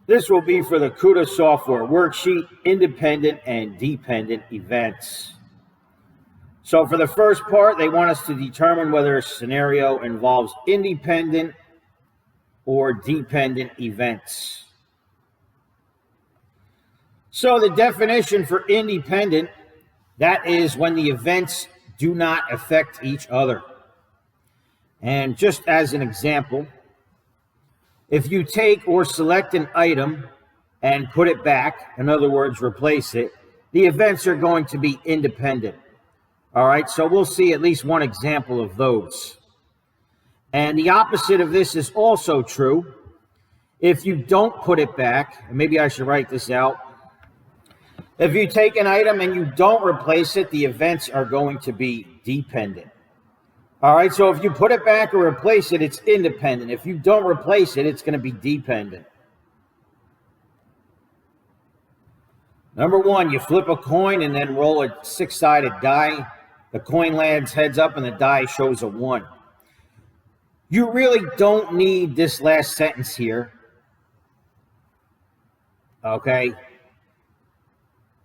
This will be for the Kuta software worksheet, independent and dependent events. So for the first part, they want us to determine whether a scenario involves independent or dependent events. So the definition for independent, that is when the events do not affect each other. And just as an example, if you take or select an item and put it back, in other words, replace it, the events are going to be independent. All right, so we'll see at least one example of those. And the opposite of this is also true. If you don't put it back, and maybe I should write this out. If you take an item and you don't replace it, the events are going to be dependent. All right, so if you put it back or replace it, it's independent. If you don't replace it, it's going to be dependent. Number one, you flip a coin and then roll a six-sided die. The coin lands heads up and the die shows a 1. You really don't need this last sentence here. Okay?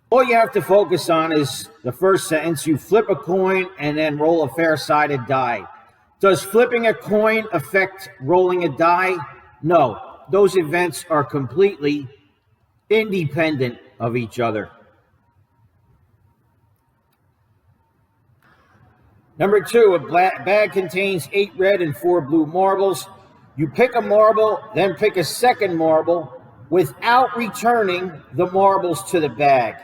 All you have to focus on is the first sentence. You flip a coin and then roll a fair-sided die. Does flipping a coin affect rolling a die? No. Those events are completely independent of each other. Number 2, a bag contains 8 red and 4 blue marbles. You pick a marble, then pick a second marble without returning the marbles to the bag.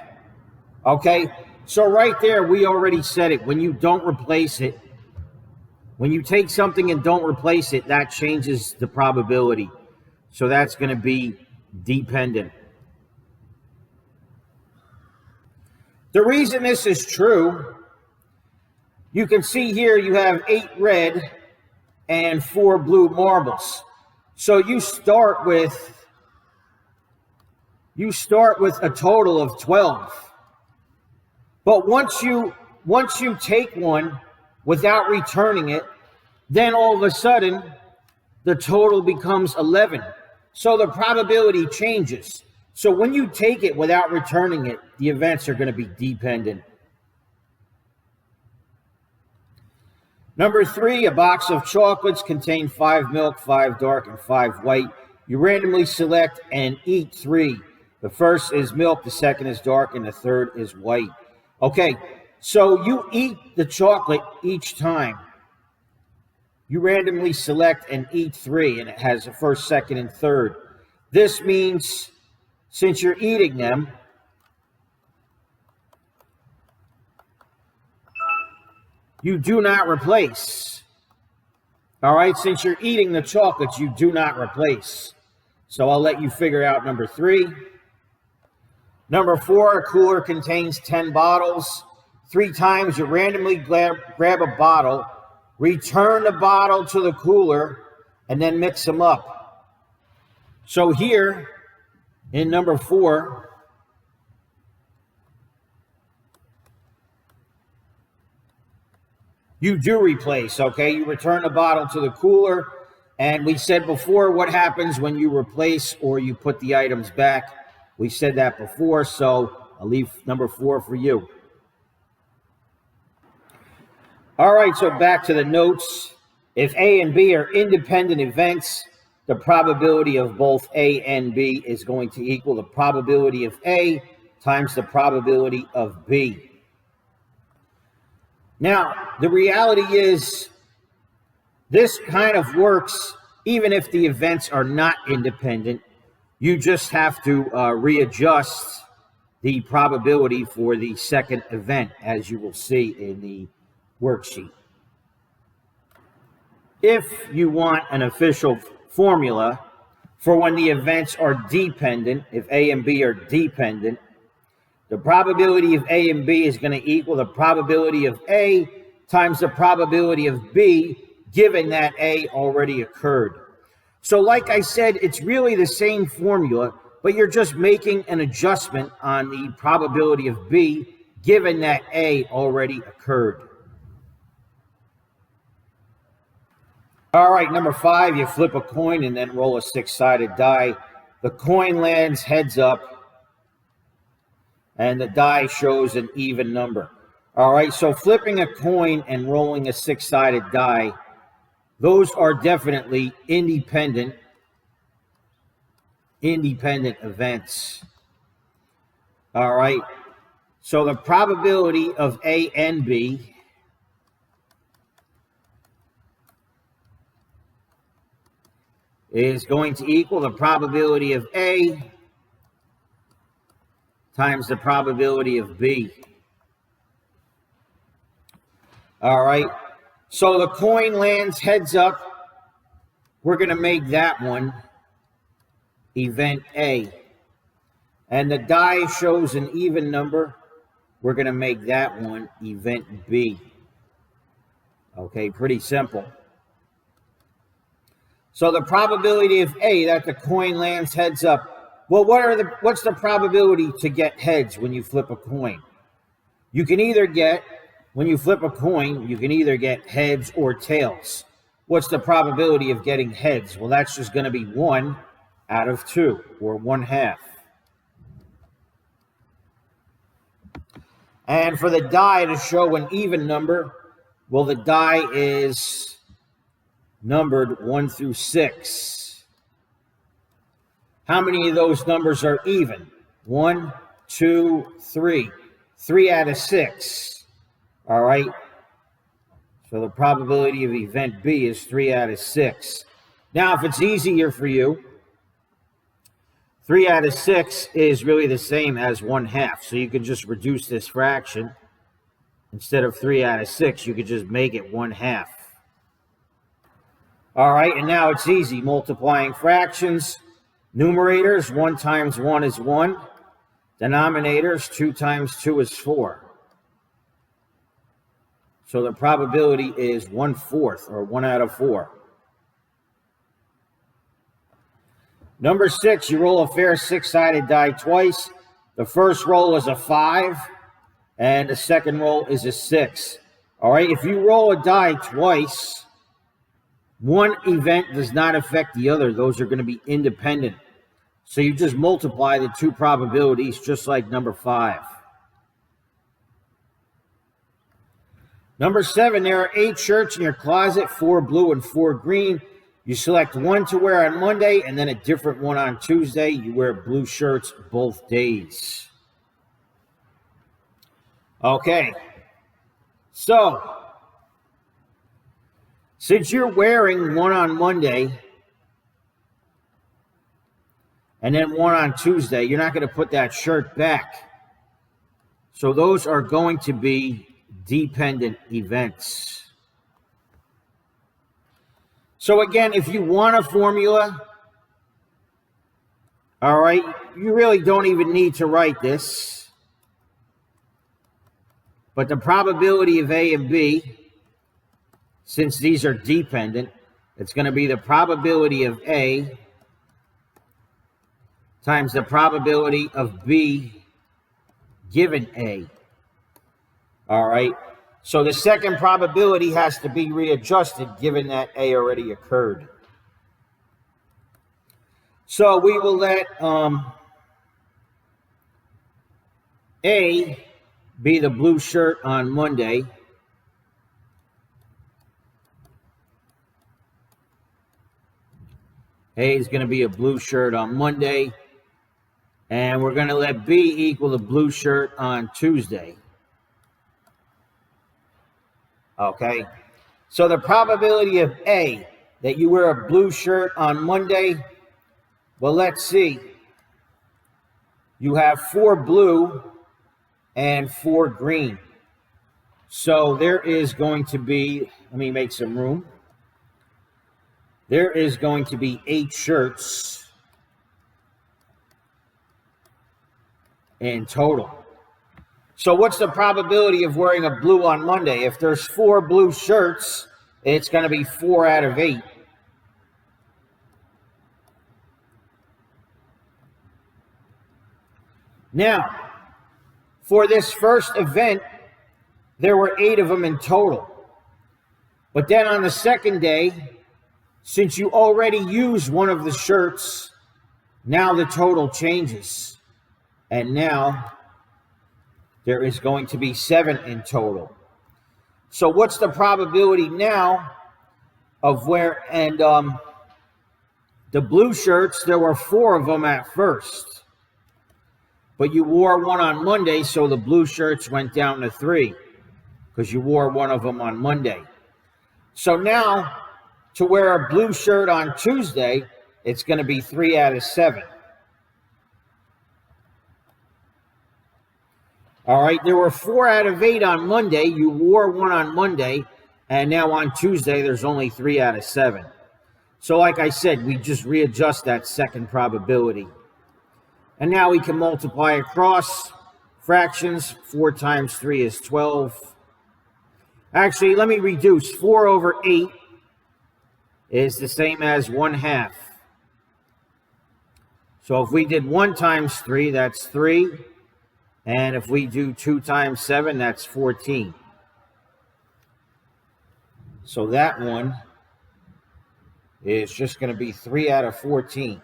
Okay, so right there, we already said it. When you don't replace it, when you take something and don't replace it, that changes the probability. So that's going to be dependent. The reason this is true, you can see here you have 8 red and 4 blue marbles. So you start with a total of 12. But once you take one without returning it, then all of a sudden the total becomes 11. So the probability changes. So when you take it without returning it, the events are going to be dependent. Number 3, a box of chocolates contain 5 milk, 5 dark, and 5 white. You randomly select and eat 3. The first is milk, the second is dark, and the third is white. Okay, so you eat the chocolate each time. You randomly select and eat 3, and it has a first, second, and third. This means since you're eating them, you do not replace. All right, since you're eating the chocolates, you do not replace. So I'll let you figure out number 3. Number 4, a cooler contains 10 bottles. 3 times you randomly grab a bottle, return the bottle to the cooler, and then mix them up. So here, in number 4, you do replace, okay? You return the bottle to the cooler, and we said before what happens when you replace or you put the items back. We said that before, so I'll leave number 4 for you. All right, so back to the notes. If A and B are independent events, the probability of both A and B is going to equal the probability of A times the probability of B. Now, the reality is this kind of works even if the events are not independent. You just have to readjust the probability for the second event, as you will see in the worksheet. If you want an official formula for when the events are dependent, if A and B are dependent, the probability of A and B is going to equal the probability of A times the probability of B, given that A already occurred. So like I said, it's really the same formula, but you're just making an adjustment on the probability of B, given that A already occurred. All right, number 5, you flip a coin and then roll a 6-sided die. the coin lands heads up, and the die shows an even number. All right, so flipping a coin and rolling a six-sided die, those are definitely independent events. All right, so the probability of A and B is going to equal the probability of A times the probability of B. All right, so the coin lands heads up. We're going to make that one event A. And the die shows an even number. We're going to make that one event B. Okay, pretty simple. So the probability of A, that the coin lands heads up. Well, what's the probability to get heads when you flip a coin? You can either get, when you flip a coin, you can either get heads or tails. What's the probability of getting heads? Well, that's just going to be 1 out of 2, or 1/2. And for the die to show an even number, well, the die is numbered 1 through 6. How many of those numbers are even? 1, 2, 3. 3 out of 6. All right. So the probability of event B is 3 out of 6. Now, if it's easier for you, 3 out of 6 is really the same as 1/2. So you could just reduce this fraction. Instead of 3 out of 6, you could just make it 1/2. All right, and now it's easy. Multiplying fractions. Numerators, 1 times 1 is 1. Denominators, 2 times 2 is 4. So the probability is 1/4, or 1 out of 4. Number 6, you roll a fair six-sided die twice. The first roll is a 5, and the second roll is a 6. All right, if you roll a die twice, one event does not affect the other. Those are going to be independent. So you just multiply the two probabilities, just like number 5. Number 7, there are 8 shirts in your closet, 4 blue and 4 green. You select one to wear on Monday and then a different one on Tuesday. You wear blue shirts both days. Okay. So, since you're wearing one on Monday and then one on Tuesday, you're not going to put that shirt back. So those are going to be dependent events. So again, if you want a formula, all right, you really don't even need to write this. But the probability of A and B, since these are dependent, it's going to be the probability of A times the probability of B given A. All right. So the second probability has to be readjusted given that A already occurred. So we will let A be the blue shirt on Monday. A is going to be a blue shirt on Monday. And we're going to let B equal the blue shirt on Tuesday. Okay, so the probability of A, that you wear a blue shirt on Monday, well, let's see. You have 4 blue and 4 green. So there is going to be, let me make some room. There is going to be 8 shirts in total. So what's the probability of wearing a blue on Monday? If there's 4 blue shirts, it's going to be 4 out of 8. Now, for this first event, there were 8 of them in total. But then on the second day, since you already used one of the shirts, Now the total changes. And now there is going to be 7 in total. So what's the probability now of where, and the blue shirts, there were 4 of them at first. But you wore one on Monday, so the blue shirts went down to 3 because you wore one of them on Monday. So now, to wear a blue shirt on Tuesday, it's going to be 3 out of 7. All right, there were 4 out of 8 on Monday. You wore one on Monday, and now on Tuesday, there's only 3 out of 7. So like I said, we just readjust that second probability. And now we can multiply across fractions. 4 times 3 is 12. Actually, let me reduce. 4 over 8 is the same as 1/2. So if we did 1 times 3, that's 3. And if we do 2 times 7, that's 14. So that one is just going to be 3 out of 14.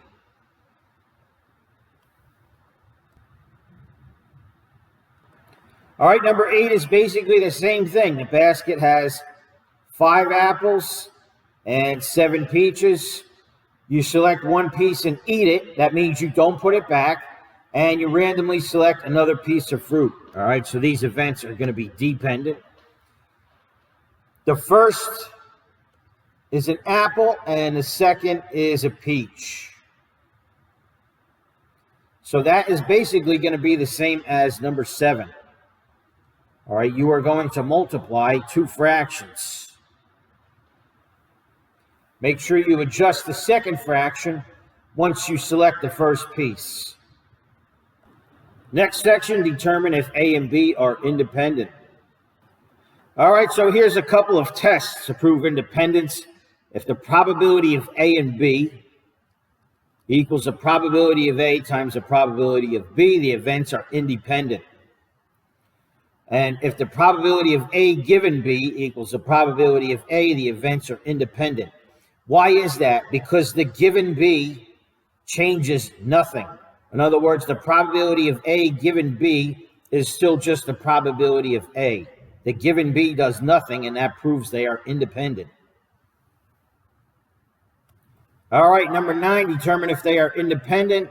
All right, number 8 is basically the same thing. The basket has 5 apples and 7 peaches. You select one piece and eat it. That means you don't put it back. And you randomly select another piece of fruit. All right, so these events are going to be dependent. The first is an apple, and the second is a peach. So that is basically going to be the same as number 7. All right, you are going to multiply 2 fractions. Make sure you adjust the second fraction once you select the first piece. Next section, determine if A and B are independent. All right, so here's a couple of tests to prove independence. If the probability of A and B equals the probability of A times the probability of B, the events are independent. And if the probability of A given B equals the probability of A, the events are independent. Why is that? Because the given B changes nothing. In other words, the probability of A given B is still just the probability of A. The given B does nothing, and that proves they are independent. All right, number 9, determine if they are independent.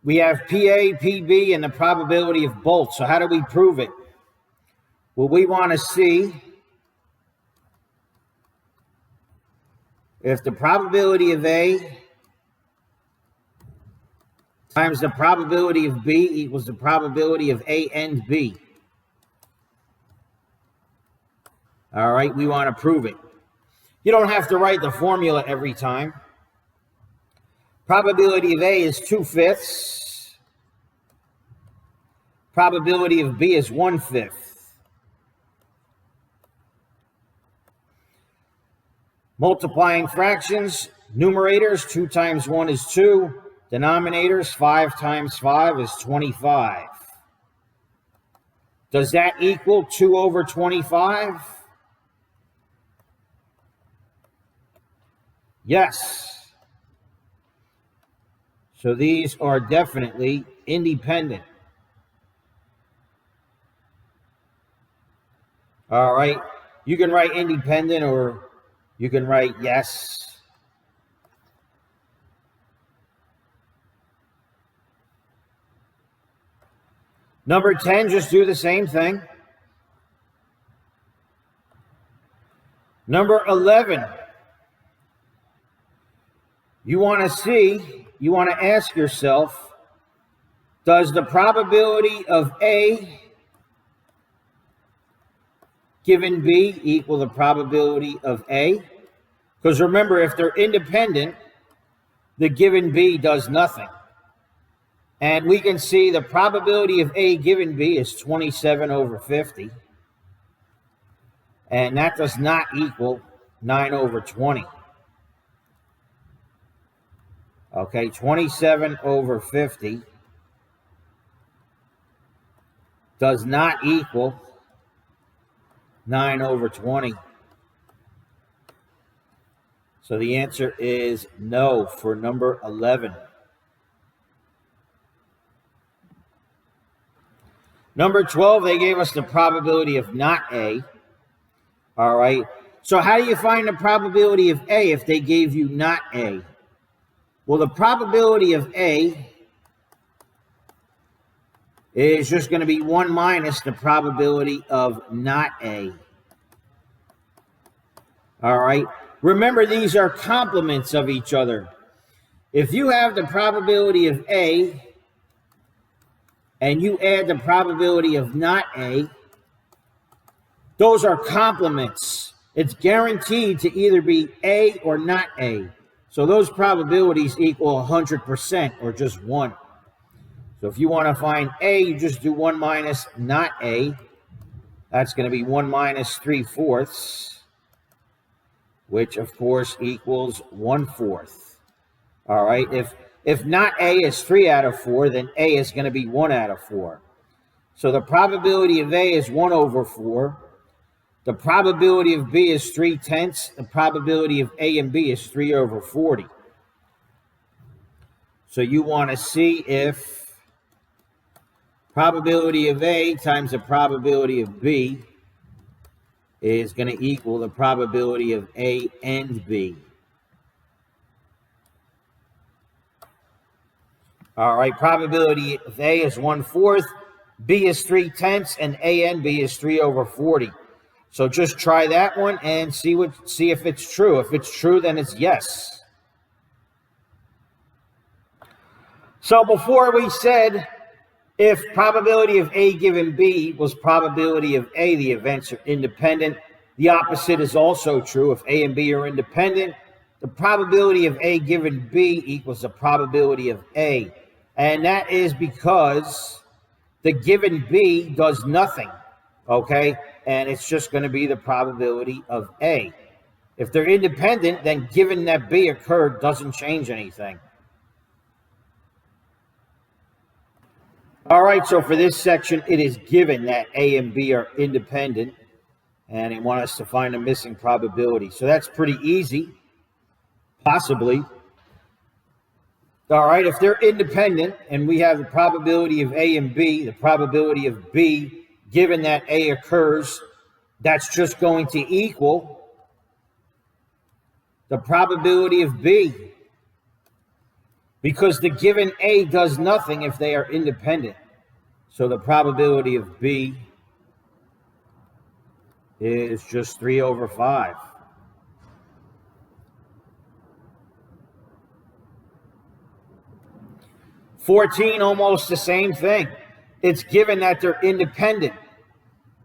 We have PA, PB, and the probability of both. So how do we prove it? Well, we want to see if the probability of A times the probability of B equals the probability of A and B. All right, we want to prove it. You don't have to write the formula every time. Probability of A is 2/5. Probability of B is 1/5. Multiplying fractions, numerators, 2 times 1 is 2. Denominators, 5 times 5 is 25. Does that equal 2 over 25? Yes. So these are definitely independent. All right. You can write independent or you can write yes. Number 10, just do the same thing. Number 11, you want to ask yourself, does the probability of A given B equal the probability of A? Because remember, if they're independent, the given B does nothing. And we can see the probability of A given B is 27 over 50. And that does not equal 9 over 20. Okay, 27 over 50 does not equal 9 over 20. So the answer is no for number 11. Number 12, they gave us the probability of not A. All right. So how do you find the probability of A if they gave you not A? Well, the probability of A is just going to be 1 minus the probability of not A. All right. Remember, these are complements of each other. If you have the probability of A and you add the probability of not A, those are complements. It's guaranteed to either be A or not A. So those probabilities equal 100% or just 1. So if you want to find A, you just do 1 minus not A. That's going to be 1 minus 3/4, which of course equals 1/4. All right. If not A is 3 out of 4, then A is going to be 1 out of 4. So the probability of A is 1 over 4. The probability of B is 3/10. The probability of A and B is 3 over 40. So you want to see if probability of A times the probability of B is going to equal the probability of A and B. All right, probability of A is 1/4, B is 3/10, and A and B is 3 over 40. So just try that one and see if it's true. If it's true, then it's yes. So before we said if probability of A given B equals probability of A, the events are independent. The opposite is also true. If A and B are independent, the probability of A given B equals the probability of A. And that is because the given B does nothing, okay? And it's just going to be the probability of A. If they're independent, then given that B occurred doesn't change anything. All right, so for this section, it is given that A and B are independent, and they want us to find a missing probability. So that's pretty easy, possibly. All right, if they're independent and we have the probability of A and B, the probability of B, given that A occurs, that's just going to equal the probability of B, because the given A does nothing if they are independent. So the probability of B is just 3 over 5. (14), almost the same thing. It's given that they're independent.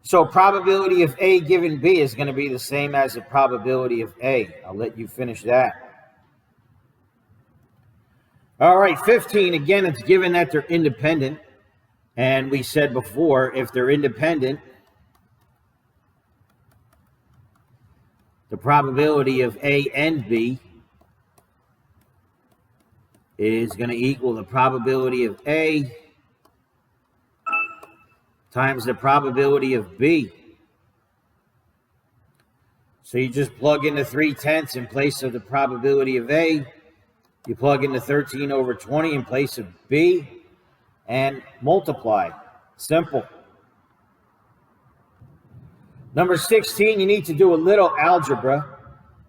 So probability of A given B is going to be the same as the probability of A. I'll let you finish that. All right, 15, again, it's given that they're independent. And we said before, if they're independent, the probability of A and B is going to equal the probability of A times the probability of B. So you just plug in the 3/10 in place of the probability of A. You plug in the 13 over 20 in place of B and multiply. Simple. Number 16, you need to do a little algebra.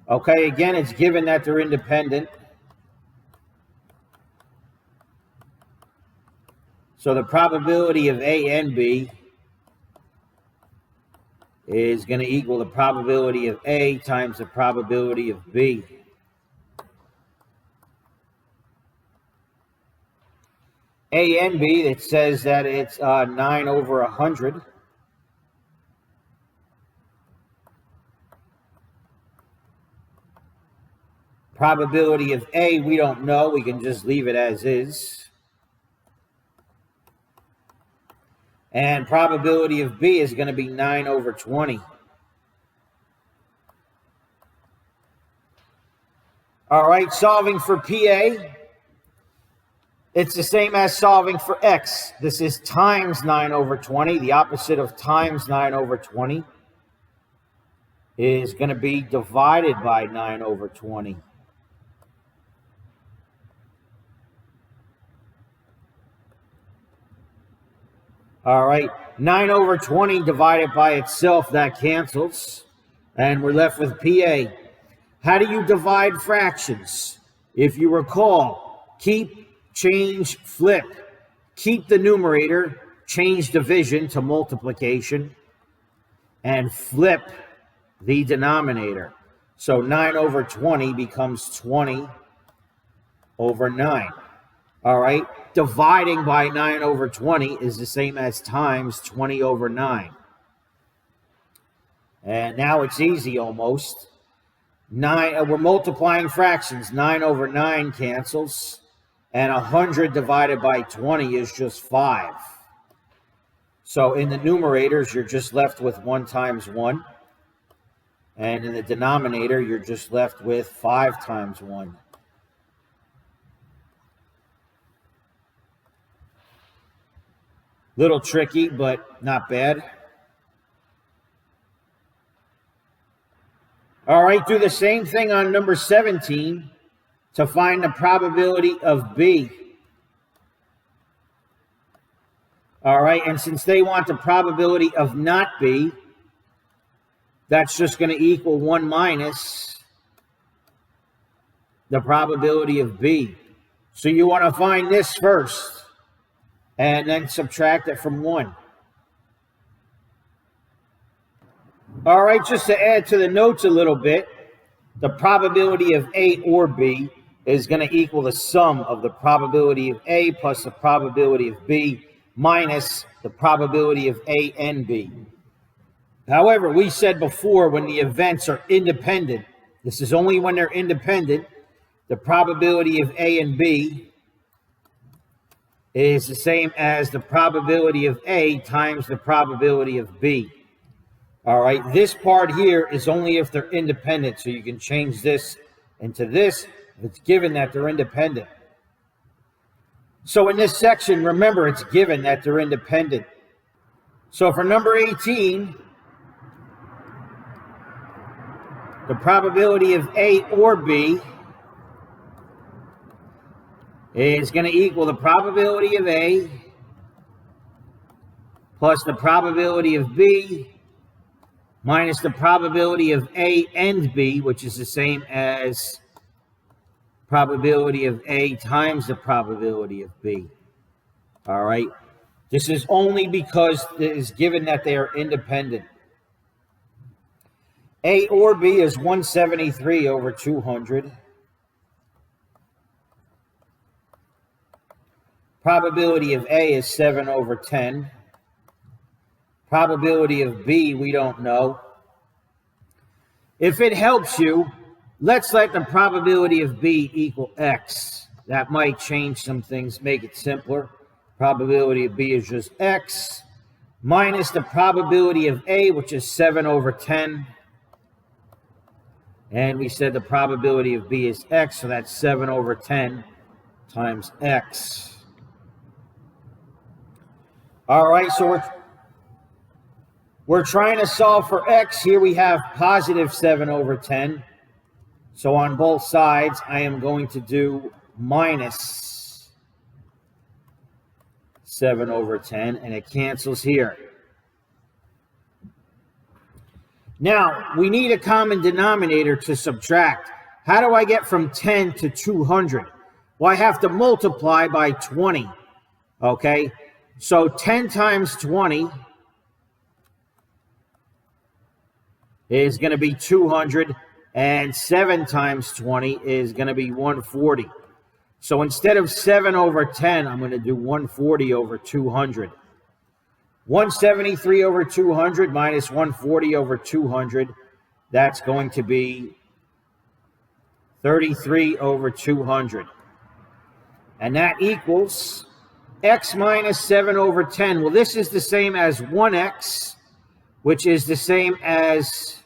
Okay, again, it's given that they're independent. So the probability of A and B is going to equal the probability of A times the probability of B. A and B, it says that it's 9 over 100. Probability of A, we don't know. We can just leave it as is. And probability of B is going to be 9 over 20. All right, solving for PA. It's the same as solving for X. This is times 9 over 20. The opposite of times 9 over 20 is going to be divided by 9 over 20. All right, 9 over 20 divided by itself, that cancels. And we're left with PA. How do you divide fractions? If you recall, keep, change, flip. Keep the numerator, change division to multiplication, and flip the denominator. So 9 over 20 becomes 20 over 9. All right, dividing by 9 over 20 is the same as times 20 over 9. And now it's easy almost. We're multiplying fractions. 9 over 9 cancels. And 100 divided by 20 is just 5. So in the numerators, you're just left with 1 times 1. And in the denominator, you're just left with 5 times 1. Little tricky, but not bad. All right, do the same thing on number 17 to find the probability of B. All right, and since they want the probability of not B, that's just going to equal 1 minus the probability of B. So you want to find this first and then subtract it from 1. All right, just to add to the notes a little bit, the probability of A or B is going to equal the sum of the probability of A plus the probability of B minus the probability of A and B. However, we said before, when the events are independent, this is only when they're independent, the probability of A and B is the same as the probability of A times the probability of B. All right, this part here is only if they're independent, so you can change this into this if it's given that they're independent. So in this section, remember, it's given that they're independent. So for number 18, the probability of A or B is going to equal the probability of A plus the probability of B minus the probability of A and B, which is the same as probability of A times the probability of B. All right. This is only because it is given that they are independent. A or B is 173 over 200. Probability of A is 7 over 10. Probability of B, we don't know. If it helps you, let's let the probability of B equal X. That might change some things, make it simpler. Probability of B is just X minus the probability of A, which is 7 over 10. And we said the probability of B is X, so that's 7 over 10 times X. All right, so we're trying to solve for X. Here we have positive 7 over 10. So on both sides, I am going to do minus 7 over 10, and it cancels here. Now, we need a common denominator to subtract. How do I get from 10 to 200? Well, I have to multiply by 20, okay? So 10 times 20 is going to be 200, and 7 times 20 is going to be 140. So instead of 7 over 10, I'm going to do 140 over 200. 173 over 200 minus 140 over 200, that's going to be 33 over 200. And that equals X minus 7 over 10. Well, this is the same as 1X, which is the same as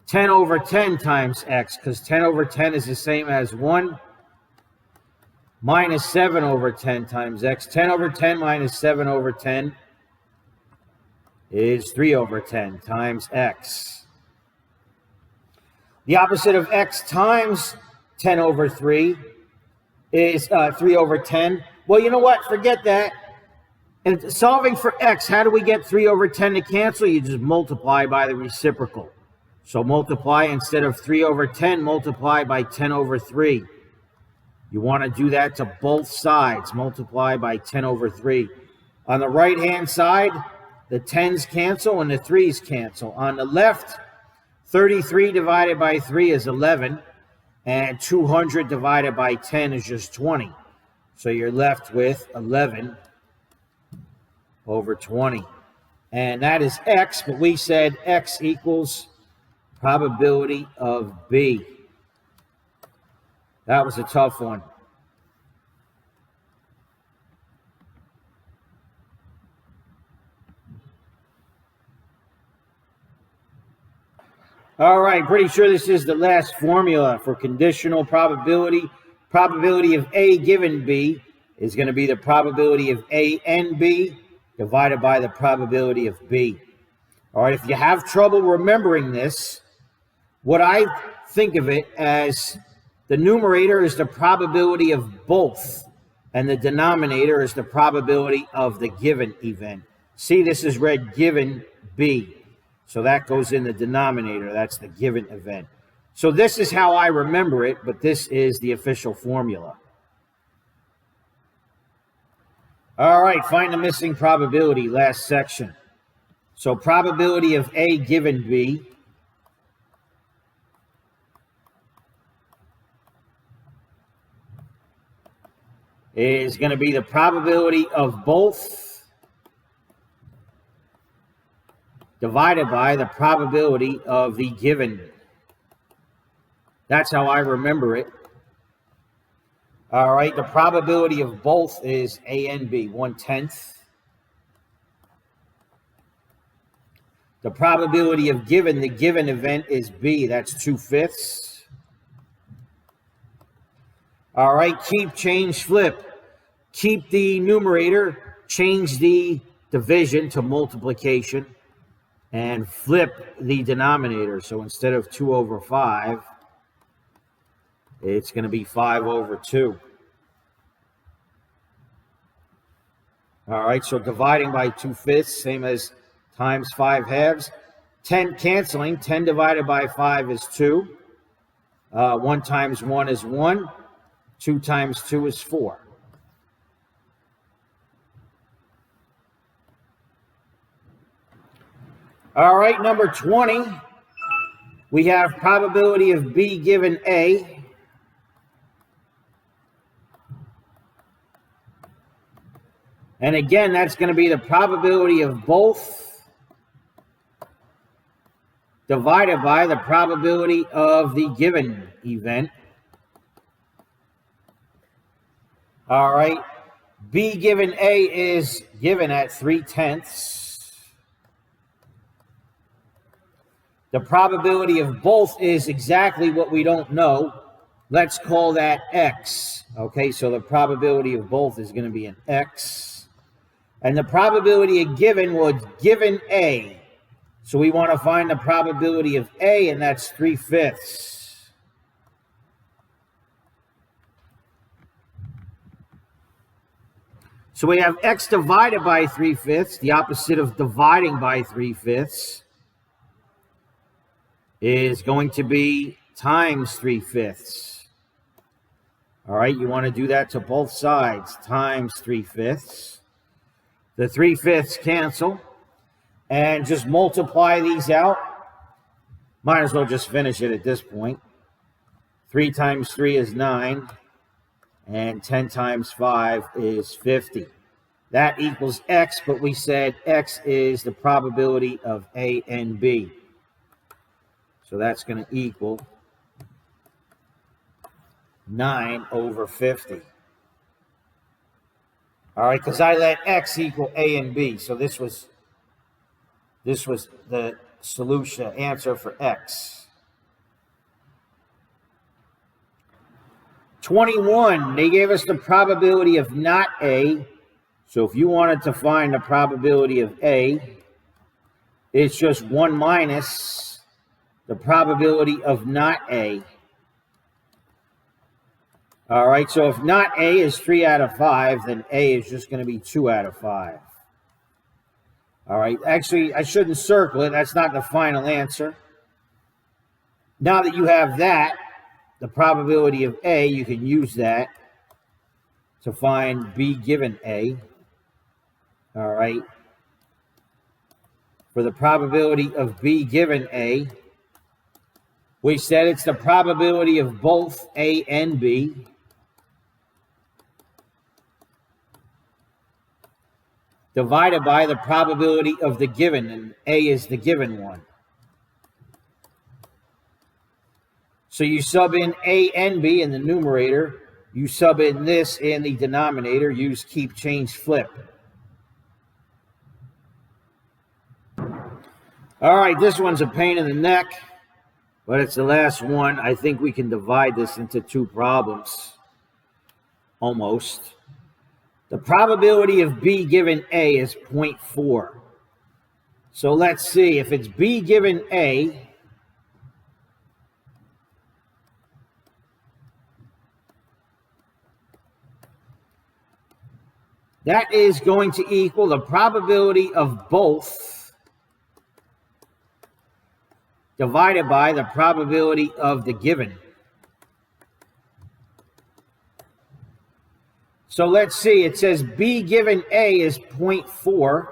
10 over 10 times X, because 10 over 10 is the same as 1 minus 7 over 10 times X. 10 over 10 minus 7 over 10 is 3 over 10 times X. The opposite of X times 10 over 3 is 3 over 10. Well, you know what? Forget that. And solving for x, how do we get 3 over 10 to cancel? You just multiply by the reciprocal. So multiply, instead of 3 over 10, multiply by 10 over 3. You want to do that to both sides. Multiply by 10 over 3. On the right-hand side, the 10s cancel and the 3s cancel. On the left, 33 divided by 3 is 11. And 200 divided by 10 is just 20. So you're left with 11 over 20. And that is x, but we said x equals probability of B. That was a tough one. All right, pretty sure this is the last formula for conditional probability. Probability of A given B is going to be the probability of A and B divided by the probability of B. All right, if you have trouble remembering this, what I think of it as, the numerator is the probability of both, and the denominator is the probability of the given event. See, this is read given B. So that goes in the denominator. That's the given event. So this is how I remember it, but this is the official formula. All right, find the missing probability, last section. So probability of A given B is going to be the probability of both divided by the probability of the given. That's how I remember it. All right, the probability of both is A and B, 1/10. The probability of given, the given event is B, that's 2/5. All right, keep, change, flip. Keep the numerator, change the division to multiplication, and flip the denominator. So instead of 2 over 5, it's going to be 5 over 2. All right, so dividing by 2/5, same as times 5/2. 10 canceling, 10 divided by 5 is 2. 1 times 1 is 1. 2 times 2 is 4. All right, number 20, we have probability of B given A. And again, that's going to be the probability of both divided by the probability of the given event. All right, B given A is given at 3/10. The probability of both is exactly what we don't know. Let's call that X. Okay, so the probability of both is going to be an X. And the probability of given was given A. So we want to find the probability of A, and that's 3/5. So we have X divided by 3/5. The opposite of dividing by 3/5 is going to be times 3/5. All right, you want to do that to both sides, times 3/5. The 3/5 cancel, and just multiply these out. Might as well just finish it at this point. 3 times 3 is 9, and 10 times 5 is 50. That equals X, but we said X is the probability of A and B. So that's going to equal 9 over 50. All right, because I let X equal A and B. So this was the solution, answer for X. 21, they gave us the probability of not A. So if you wanted to find the probability of A, it's just 1 minus the probability of not A. All right, so if not A is 3 out of 5, then A is just going to be 2 out of 5. All right, actually, I shouldn't circle it. That's not the final answer. Now that you have that, the probability of A, you can use that to find B given A. All right. For the probability of B given A, we said it's the probability of both A and B divided by the probability of the given, and A is the given one. So you sub in A and B in the numerator, you sub in this in the denominator, use keep, change, flip. All right, this one's a pain in the neck, but it's the last one. I think we can divide this into 2 problems, almost. The probability of B given A is 0.4. So let's see, if it's B given A, that is going to equal the probability of both divided by the probability of the given. So let's see, it says B given A is 0.4.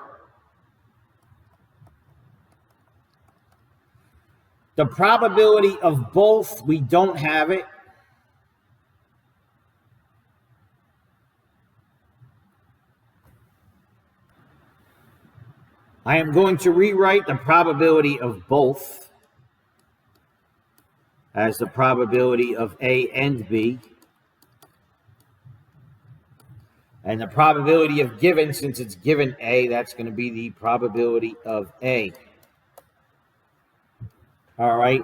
The probability of both, we don't have it. I am going to rewrite the probability of both as the probability of A and B. And the probability of given, since it's given A, that's going to be the probability of A. All right.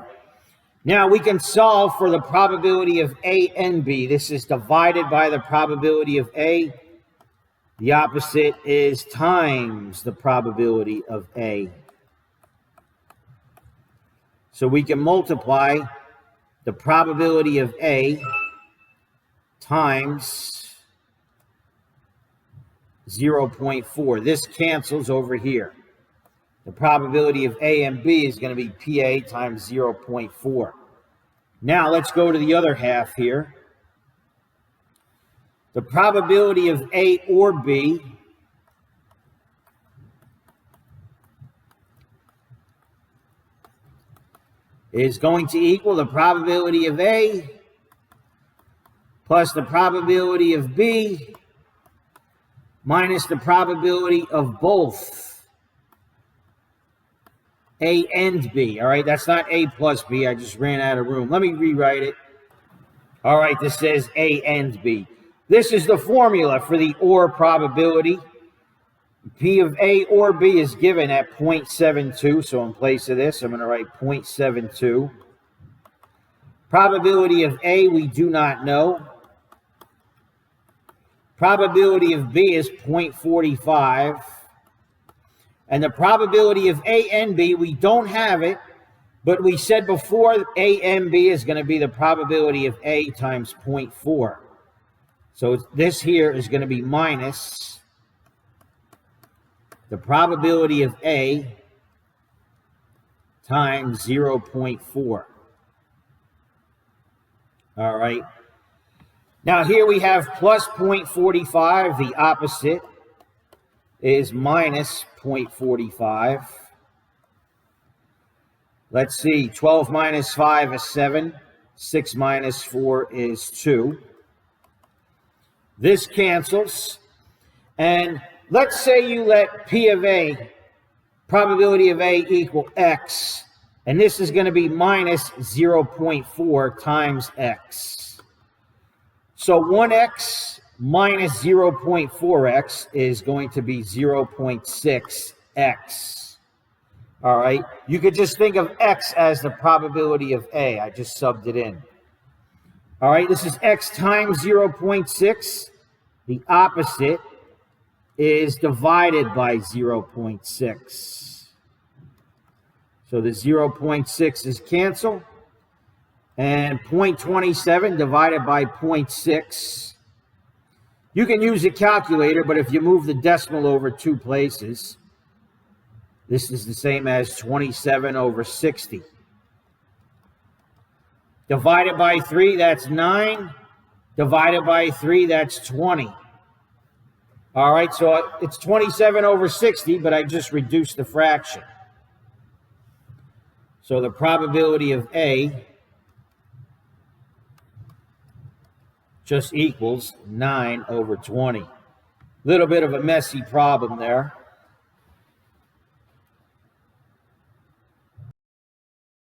Now we can solve for the probability of A and B. This is divided by the probability of A. The opposite is times the probability of A. So we can multiply the probability of A times 0.4. This cancels over here. The probability of A and B is going to be PA times 0.4. Now let's go to the other half here. The probability of A or B is going to equal the probability of A plus the probability of B minus the probability of both A and B. All right, that's not A plus B. I just ran out of room. Let me rewrite it. All right, this says A and B. This is the formula for the OR probability. P of A or B is given at 0.72. So in place of this, I'm going to write 0.72. Probability of A, we do not know. Probability of B is 0.45. And the probability of A and B, we don't have it, but we said before A and B is going to be the probability of A times 0.4. So this here is going to be minus the probability of A times 0.4. All right. Now here we have plus 0.45. The opposite is minus 0.45. Let's see. 12 minus 5 is 7. 6 minus 4 is 2. This cancels. And let's say you let P of A, probability of A, equal X. And this is going to be minus 0.4 times X. So 1X minus 0.4X is going to be 0.6X. All right. You could just think of X as the probability of A. I just subbed it in. All right. This is X times 0.6. The opposite is divided by 0.6. So the 0.6 is canceled. And 0.27 divided by 0.6. You can use a calculator, but if you move the decimal over 2 places, this is the same as 27 over 60. Divided by 3, that's 9. Divided by 3, that's 20. All right, so it's 27 over 60, but I just reduced the fraction. So the probability of A just equals 9 over 20. Little bit of a messy problem there.